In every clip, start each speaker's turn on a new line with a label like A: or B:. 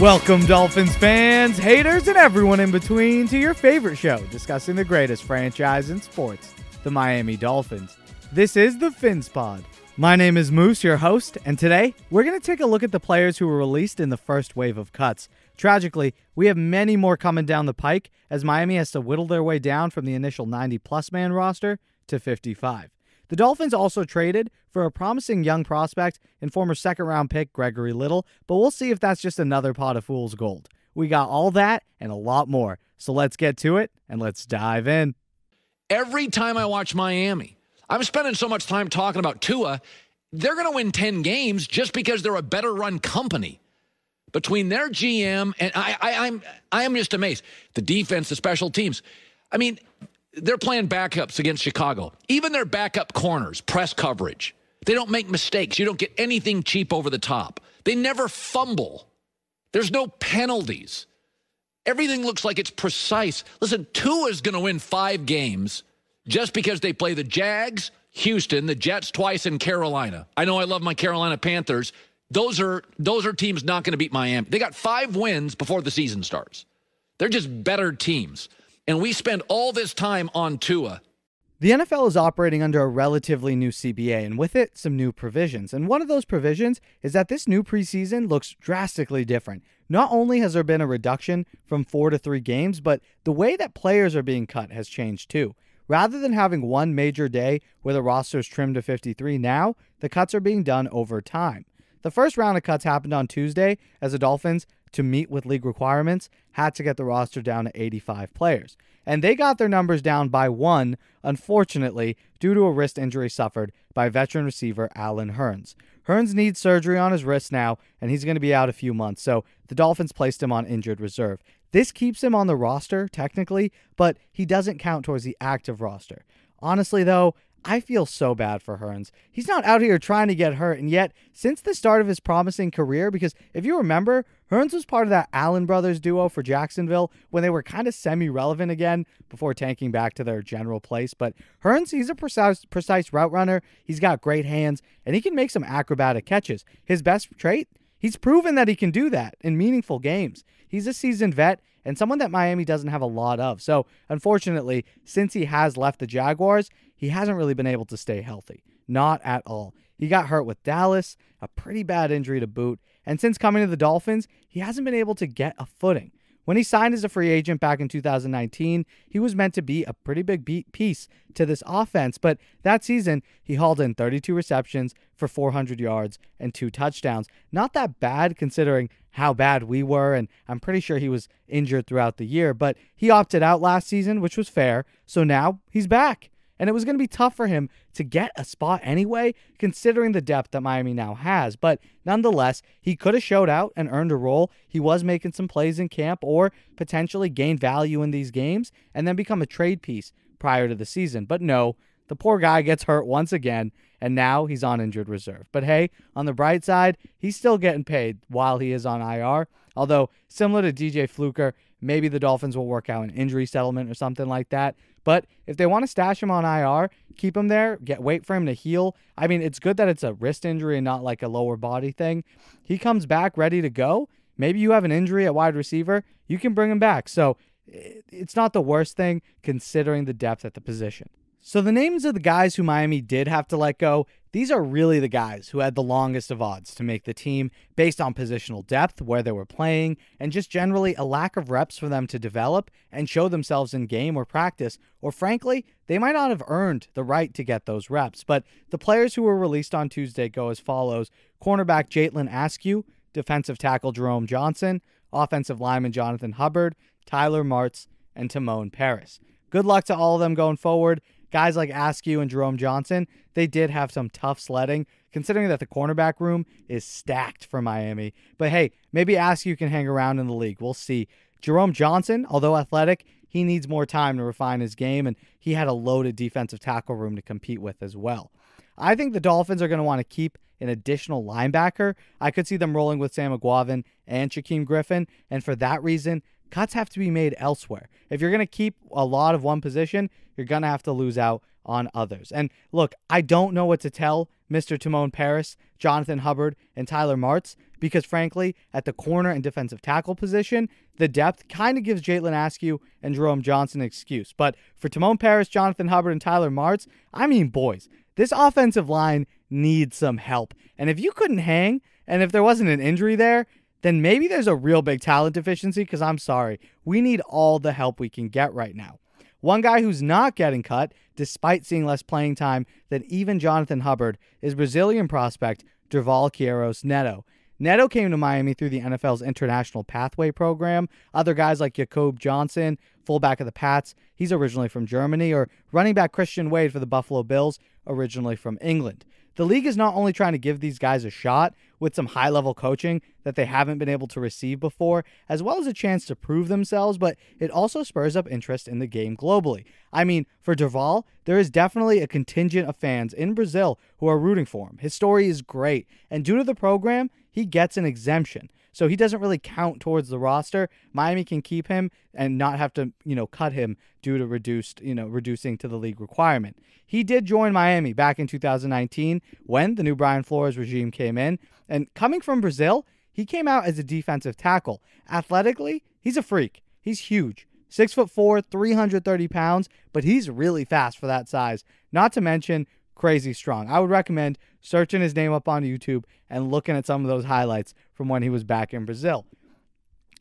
A: Welcome, Dolphins fans, haters, and everyone in between to your favorite show discussing the greatest franchise in sports, the Miami Dolphins. This is the PhinsPod. My name is Moose, your host, and today we're going to take a look at the players who were released in the first wave of cuts. Tragically, we have many more coming down the pike as Miami has to whittle their way down from the initial 90-plus man roster to 55. The Dolphins also traded for a promising young prospect and former second-round pick Gregory Little, but we'll see if that's just another pot of fool's gold. We got all that and a lot more, so let's get to it and let's dive in.
B: Every time I watch Miami, I'm spending so much time talking about Tua. They're going to win 10 games just because they're a better-run company. Between their GM and I am just amazed. The defense, the special teams. I mean, they're playing backups against Chicago. Even their backup corners, press coverage. They don't make mistakes. You don't get anything cheap over the top. They never fumble. There's no penalties. Everything looks like it's precise. Listen, Tua's going to win 5 games just because they play the Jags, Houston, the Jets twice, and Carolina. I know I love my Carolina Panthers. Those are teams not going to beat Miami. They got 5 wins before the season starts. They're just better teams. And we spend all this time on Tua.
A: The NFL is operating under a relatively new CBA, and with it, some new provisions. And one of those provisions is that this new preseason looks drastically different. Not only has there been a reduction from 4 to 3 games, but the way that players are being cut has changed too. Rather than having one major day where the roster is trimmed to 53, now the cuts are being done over time. The first round of cuts happened on Tuesday as the Dolphins, to meet with league requirements, had to get the roster down to 85 players. And they got their numbers down by 1, unfortunately, due to a wrist injury suffered by veteran receiver Allen Hurns. Hurns needs surgery on his wrist now, and he's going to be out a few months, so the Dolphins placed him on injured reserve. This keeps him on the roster, technically, but he doesn't count towards the active roster. Honestly, though, I feel so bad for Hurns. He's not out here trying to get hurt, and yet, since the start of his promising career, because if you remember, Hurns was part of that Allen brothers duo for Jacksonville when they were kind of semi-relevant again before tanking back to their general place. But Hurns, he's a precise route runner. He's got great hands, and he can make some acrobatic catches. His best trait? He's proven that he can do that in meaningful games. He's a seasoned vet and someone that Miami doesn't have a lot of. So, unfortunately, since he has left the Jaguars, he hasn't really been able to stay healthy. Not at all. He got hurt with Dallas, a pretty bad injury to boot, and since coming to the Dolphins, he hasn't been able to get a footing. When he signed as a free agent back in 2019, he was meant to be a pretty big piece to this offense, but that season, he hauled in 32 receptions for 400 yards and 2 touchdowns. Not that bad considering how bad we were, and I'm pretty sure he was injured throughout the year, but he opted out last season, which was fair, so now he's back. And it was going to be tough for him to get a spot anyway, considering the depth that Miami now has. But nonetheless, he could have showed out and earned a role. He was making some plays in camp or potentially gain value in these games and then become a trade piece prior to the season. But no, the poor guy gets hurt once again, and now he's on injured reserve. But hey, on the bright side, he's still getting paid while he is on IR. Although, similar to DJ Fluker, maybe the Dolphins will work out an injury settlement or something like that. But if they want to stash him on IR, keep him there, wait for him to heal. I mean, it's good that it's a wrist injury and not like a lower body thing. He comes back ready to go. Maybe you have an injury at wide receiver. You can bring him back. So it's not the worst thing considering the depth at the position. So the names of the guys who Miami did have to let go, these are really the guys who had the longest of odds to make the team based on positional depth, where they were playing, and just generally a lack of reps for them to develop and show themselves in game or practice, or frankly, they might not have earned the right to get those reps. But the players who were released on Tuesday go as follows: cornerback Jalen Askew, defensive tackle Jerome Johnson, offensive lineman Jonathan Hubbard, Tyler Martz, and Timon Paris. Good luck to all of them going forward. Guys like Askew and Jerome Johnson, they did have some tough sledding, considering that the cornerback room is stacked for Miami. But hey, maybe Askew can hang around in the league. We'll see. Jerome Johnson, although athletic, he needs more time to refine his game, and he had a loaded defensive tackle room to compete with as well. I think the Dolphins are going to want to keep an additional linebacker, I could see them rolling with Sam McGuavin and Shaquem Griffin. And for that reason, cuts have to be made elsewhere. If you're going to keep a lot of one position, you're going to have to lose out on others. And look, I don't know what to tell Mr. Timon Paris, Jonathan Hubbard, and Tyler Martz, because frankly, at the corner and defensive tackle position, the depth kind of gives Jalen Askew and Jerome Johnson an excuse. But for Timon Paris, Jonathan Hubbard, and Tyler Martz, I mean, boys, this offensive line needs some help. And if you couldn't hang, and if there wasn't an injury there, then maybe there's a real big talent deficiency, because I'm sorry, we need all the help we can get right now. One guy who's not getting cut, despite seeing less playing time than even Jonathan Hubbard, is Brazilian prospect Durval Queiroz Neto. Neto came to Miami through the NFL's International Pathway Program. Other guys like Jacob Johnson, fullback of the Pats, he's originally from Germany, or running back Christian Wade for the Buffalo Bills, originally from England. The league is not only trying to give these guys a shot with some high-level coaching that they haven't been able to receive before, as well as a chance to prove themselves, but it also spurs up interest in the game globally. I mean, for Durval, there is definitely a contingent of fans in Brazil who are rooting for him. His story is great, and due to the program, he gets an exemption. So he doesn't really count towards the roster. Miami can keep him and not have to, cut him due to reducing to the league requirement. He did join Miami back in 2019 when the new Brian Flores regime came in. And coming from Brazil, he came out as a defensive tackle. Athletically, he's a freak. He's huge. 6'4", 330 pounds, but he's really fast for that size. Not to mention crazy strong. I would recommend searching his name up on YouTube and looking at some of those highlights from when he was back in Brazil.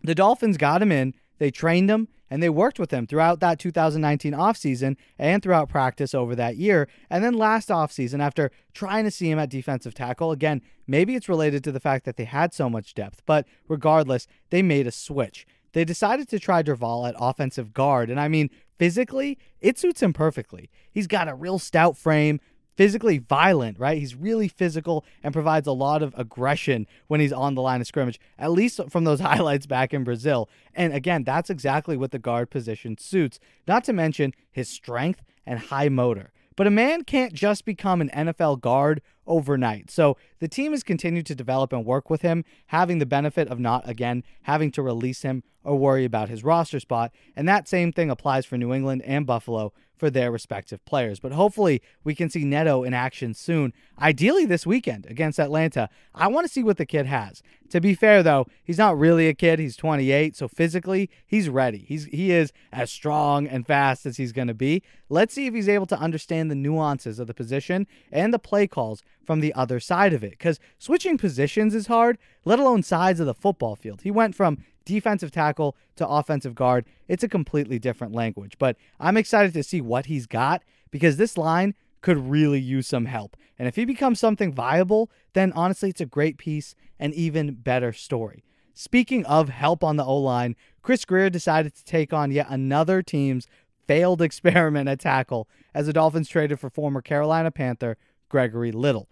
A: The Dolphins got him in, they trained him, and they worked with him throughout that 2019 offseason and throughout practice over that year. And then last offseason, after trying to see him at defensive tackle, again, maybe it's related to the fact that they had so much depth, but regardless, they made a switch. They decided to try Durval at offensive guard, and I mean, physically, it suits him perfectly. He's got a real stout frame, physically violent, right? He's really physical and provides a lot of aggression when he's on the line of scrimmage, at least from those highlights back in Brazil. And again, that's exactly what the guard position suits, not to mention his strength and high motor. But a man can't just become an NFL guard overnight. So the team has continued to develop and work with him, having the benefit of not, again, having to release him or worry about his roster spot. And that same thing applies for New England and Buffalo for their respective players. But hopefully we can see Neto in action soon, ideally this weekend against Atlanta. I want to see what the kid has. To be fair, though, he's not really a kid. He's 28, so physically, he's ready. He is as strong and fast as he's going to be. Let's see if he's able to understand the nuances of the position and the play calls from the other side of it, because switching positions is hard, let alone sides of the football field. He went from defensive tackle to offensive guard. It's a completely different language, but I'm excited to see what he's got, because this line could really use some help. And if he becomes something viable, then honestly, it's a great piece and even better story. Speaking of help on the O-line, Chris Grier decided to take on yet another team's failed experiment at tackle as the Dolphins traded for former Carolina Panther Gregory Little.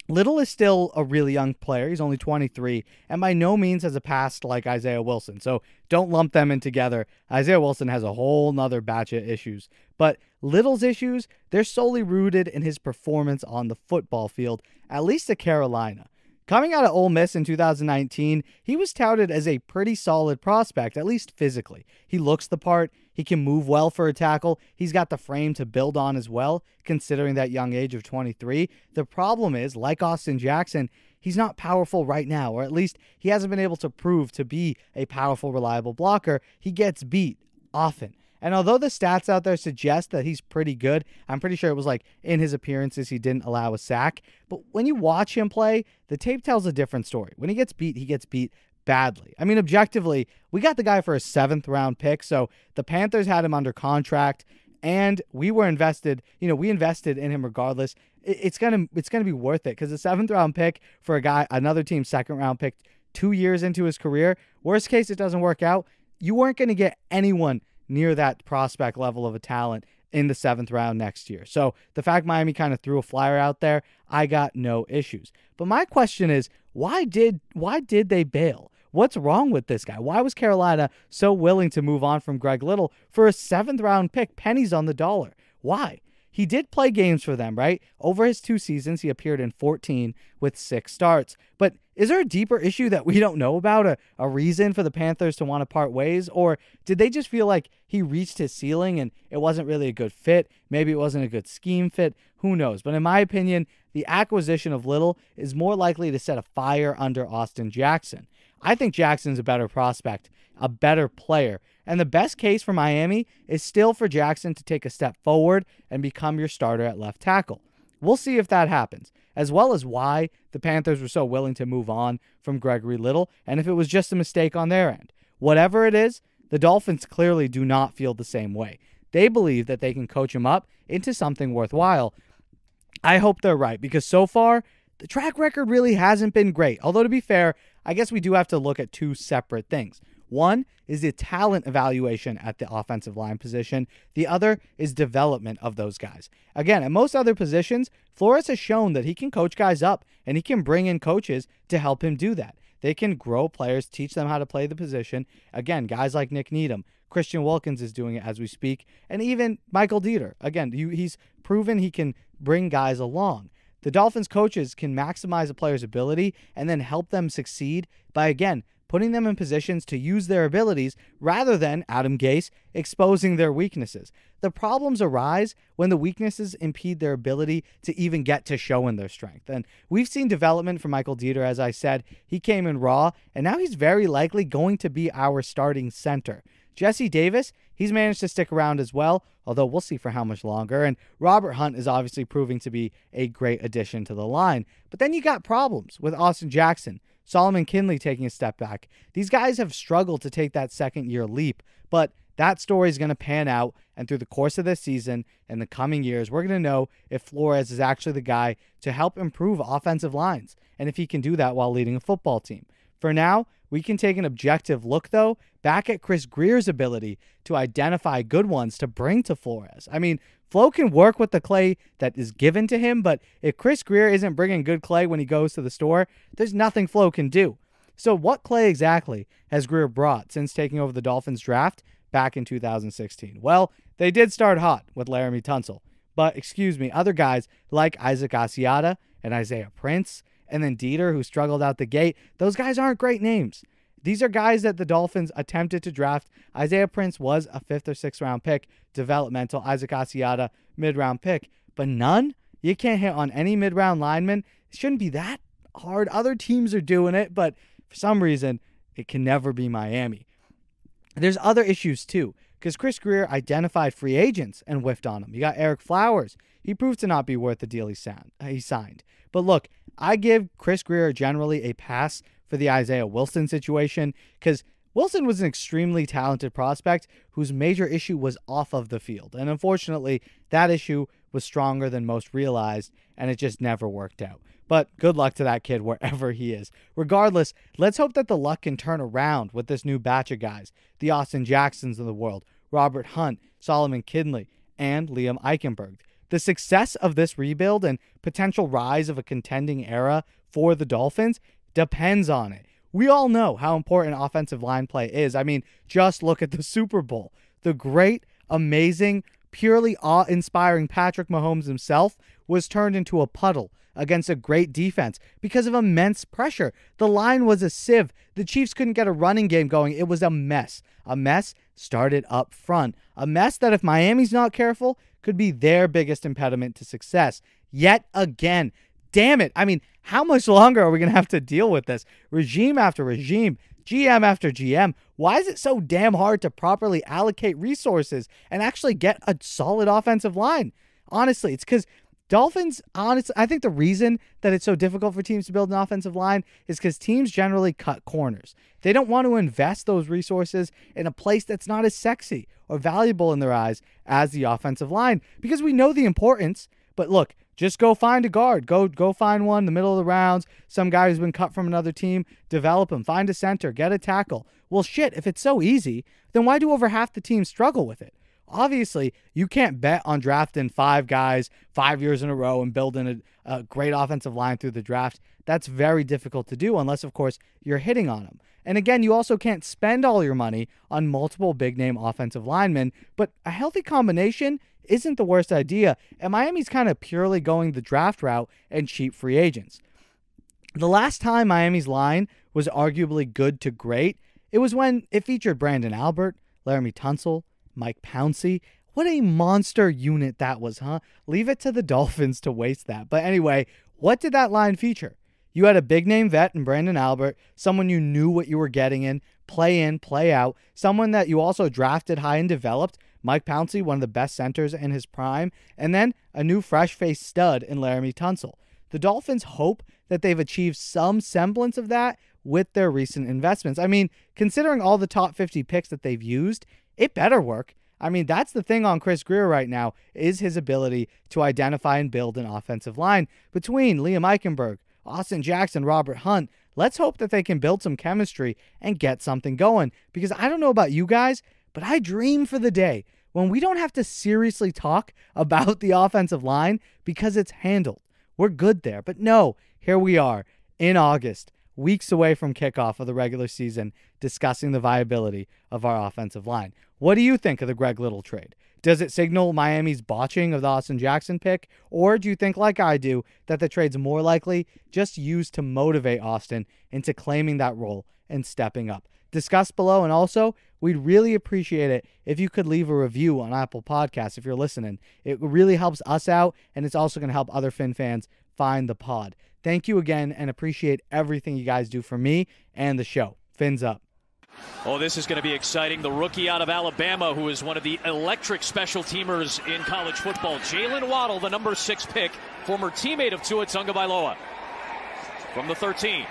A: Little is still a really young player. He's only 23 and by no means has a past like Isaiah Wilson. So don't lump them in together. Isaiah Wilson has a whole nother batch of issues. But Little's issues, they're solely rooted in his performance on the football field, at least at Carolina. Coming out of Ole Miss in 2019, he was touted as a pretty solid prospect, at least physically. He looks the part. He can move well for a tackle. He's got the frame to build on as well, considering that young age of 23. The problem is, like Austin Jackson, he's not powerful right now, or at least he hasn't been able to prove to be a powerful, reliable blocker. He gets beat often. And although the stats out there suggest that he's pretty good, I'm pretty sure it was like in his appearances he didn't allow a sack. But when you watch him play, the tape tells a different story. When he gets beat badly. I mean, objectively, we got the guy for a 7th round pick, so the Panthers had him under contract, and we invested in him regardless. It's gonna be worth it, because a 7th round pick for a guy, another team's 2nd round pick 2 years into his career, worst case it doesn't work out, you weren't going to get anyone near that prospect level of a talent in the 7th round next year. So the fact Miami kind of threw a flyer out there, I got no issues. But my question is, why did they bail? What's wrong with this guy? Why was Carolina so willing to move on from Greg Little for a 7th round pick, pennies on the dollar? Why? he did play games for them, right? Over his 2 seasons, he appeared in 14 with 6 starts. But is there a deeper issue that we don't know about, a reason for the Panthers to want to part ways? Or did they just feel like he reached his ceiling and it wasn't really a good fit? Maybe it wasn't a good scheme fit. Who knows? But in my opinion, the acquisition of Little is more likely to set a fire under Austin Jackson. I think Jackson's a better prospect, a better player. And the best case for Miami is still for Jackson to take a step forward and become your starter at left tackle. We'll see if that happens, as well as why the Panthers were so willing to move on from Gregory Little and if it was just a mistake on their end. Whatever it is, the Dolphins clearly do not feel the same way. They believe that they can coach him up into something worthwhile. I hope they're right, because so far, the track record really hasn't been great. Although, to be fair, I guess we do have to look at 2 separate things. One is the talent evaluation at the offensive line position. The other is development of those guys. Again, at most other positions, Flores has shown that he can coach guys up, and he can bring in coaches to help him do that. They can grow players, teach them how to play the position. Again, guys like Nick Needham, Christian Wilkins is doing it as we speak, and even Michael Dieter. Again, he's proven he can bring guys along. The Dolphins coaches can maximize a player's ability and then help them succeed by, again, putting them in positions to use their abilities rather than, Adam Gase, exposing their weaknesses. The problems arise when the weaknesses impede their ability to even get to showing their strength. And we've seen development from Michael Dieter, as I said. He came in raw, and now he's very likely going to be our starting center. Jesse Davis, he's managed to stick around as well, although we'll see for how much longer. And Robert Hunt is obviously proving to be a great addition to the line. But then you got problems with Austin Jackson, Solomon Kinley taking a step back. These guys have struggled to take that second-year leap, but that story is going to pan out, and through the course of this season and the coming years, we're going to know if Flores is actually the guy to help improve offensive lines, and if he can do that while leading a football team. For now, we can take an objective look, though, back at Chris Grier's ability to identify good ones to bring to Flores. I mean, Flo can work with the clay that is given to him, but if Chris Grier isn't bringing good clay when he goes to the store, there's nothing Flo can do. So what clay exactly has Grier brought since taking over the Dolphins draft back in 2016? Well, they did start hot with Laramie Tunsil, but other guys like Isaac Asiata and Isaiah Prince, and then Dieter, who struggled out the gate, those guys aren't great names. These are guys that the Dolphins attempted to draft. Isaiah Prince was a 5th or 6th round pick, developmental. Isaac Asiata, mid-round pick. But none? You can't hit on any mid-round lineman. It shouldn't be that hard. Other teams are doing it, but for some reason, it can never be Miami. There's other issues too, because Chris Grier identified free agents and whiffed on them. You got Eric Flowers. He proved to not be worth the deal he signed. But look, I give Chris Grier generally a pass for the Isaiah Wilson situation, because Wilson was an extremely talented prospect whose major issue was off of the field. And unfortunately, that issue was stronger than most realized, and it just never worked out. But good luck to that kid wherever he is. Regardless, let's hope that the luck can turn around with this new batch of guys. The Austin Jacksons of the world, Robert Hunt, Solomon Kinley, and Liam Eichenberg. The success of this rebuild and potential rise of a contending era for the Dolphins depends on it. We all know how important offensive line play is. I mean, just look at the Super Bowl. The great, amazing, purely awe-inspiring Patrick Mahomes himself was turned into a puddle against a great defense because of immense pressure. The line was a sieve. The Chiefs couldn't get a running game going. It was a mess. A mess started up front. A mess that, if Miami's not careful, could be their biggest impediment to success. Yet again. Damn it. I mean, how much longer are we going to have to deal with this? Regime after regime, GM after GM. Why is it so damn hard to properly allocate resources and actually get a solid offensive line? Honestly, it's because Dolphins, I think the reason that it's so difficult for teams to build an offensive line is because teams generally cut corners. They don't want to invest those resources in a place that's not as sexy or valuable in their eyes as the offensive line, because we know the importance. But look, just go find a guard. Go find one in the middle of the rounds. Some guy who's been cut from another team. Develop him. Find a center. Get a tackle. Well, shit, if it's so easy, then why do over half the teams struggle with it? Obviously, you can't bet on drafting 5 guys 5 years in a row and building a great offensive line through the draft. That's very difficult to do unless, of course, you're hitting on them. And again, you also can't spend all your money on multiple big-name offensive linemen, but a healthy combination isn't the worst idea, and Miami's kind of purely going the draft route and cheap free agents. The last time Miami's line was arguably good to great, it was when it featured Brandon Albert, Laramie Tunsil, Mike Pouncey. What a monster unit that was, huh? Leave it to the Dolphins to waste that. But anyway, what did that line feature? You had a big-name vet in Brandon Albert, someone you knew what you were getting in, play out, someone that you also drafted high and developed, Mike Pouncey, one of the best centers in his prime, and then a new fresh-faced stud in Laramie Tunsil. The Dolphins hope that they've achieved some semblance of that with their recent investments. I mean, considering all the top 50 picks that they've used, it better work. I mean, that's the thing on Chris Grier right now, is his ability to identify and build an offensive line. Between Liam Eichenberg, Austin Jackson, Robert Hunt, let's hope that they can build some chemistry and get something going. Because I don't know about you guys, but I dream for the day when we don't have to seriously talk about the offensive line because it's handled. We're good there. But no, here we are in August, weeks away from kickoff of the regular season, discussing the viability of our offensive line. What do you think of the Greg Little trade? Does it signal Miami's botching of the Austin Jackson pick? Or do you think, like I do, that the trade's more likely just used to motivate Austin into claiming that role and stepping up? Discuss below, and also, we'd really appreciate it if you could leave a review on Apple Podcasts if you're listening. It really helps us out, and it's also going to help other Fin fans find the pod. Thank you again, and appreciate everything you guys do for me and the show. Fins up.
C: Oh, this is going to be exciting. The rookie out of Alabama, who is one of the electric special teamers in college football, Jalen Waddle, the number 6 pick, former teammate of Tua Tagovailoa from the 13.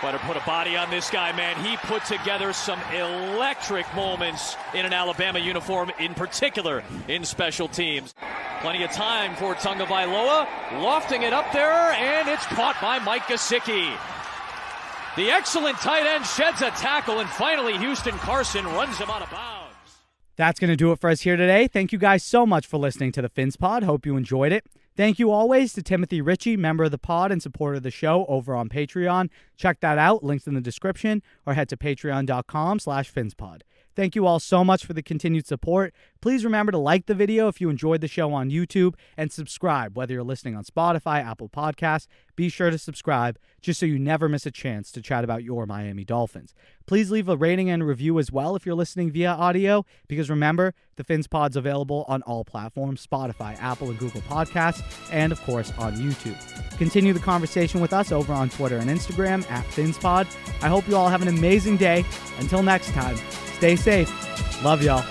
C: Better put a body on this guy, man. He put together some electric moments in an Alabama uniform, in particular in special teams. Plenty of time for Tagovailoa, lofting it up there, and it's caught by Mike Gesicki. The excellent tight end sheds a tackle, and finally Houston Carson runs him out of bounds.
A: That's going to do it for us here today. Thank you guys so much for listening to the PhinsPod. Hope you enjoyed it. Thank you always to Timothy Ritchie, member of the pod and supporter of the show over on Patreon. Check that out. Links in the description, or head to patreon.com/PhinsPod. Thank you all so much for the continued support. Please remember to like the video if you enjoyed the show on YouTube, and subscribe whether you're listening on Spotify, Apple Podcasts. Be sure to subscribe just so you never miss a chance to chat about your Miami Dolphins. Please leave a rating and review as well if you're listening via audio, because remember, the PhinsPod's available on all platforms, Spotify, Apple, and Google Podcasts, and of course on YouTube. Continue the conversation with us over on Twitter and Instagram @PhinsPod. I hope you all have an amazing day. Until next time, stay safe. Love y'all.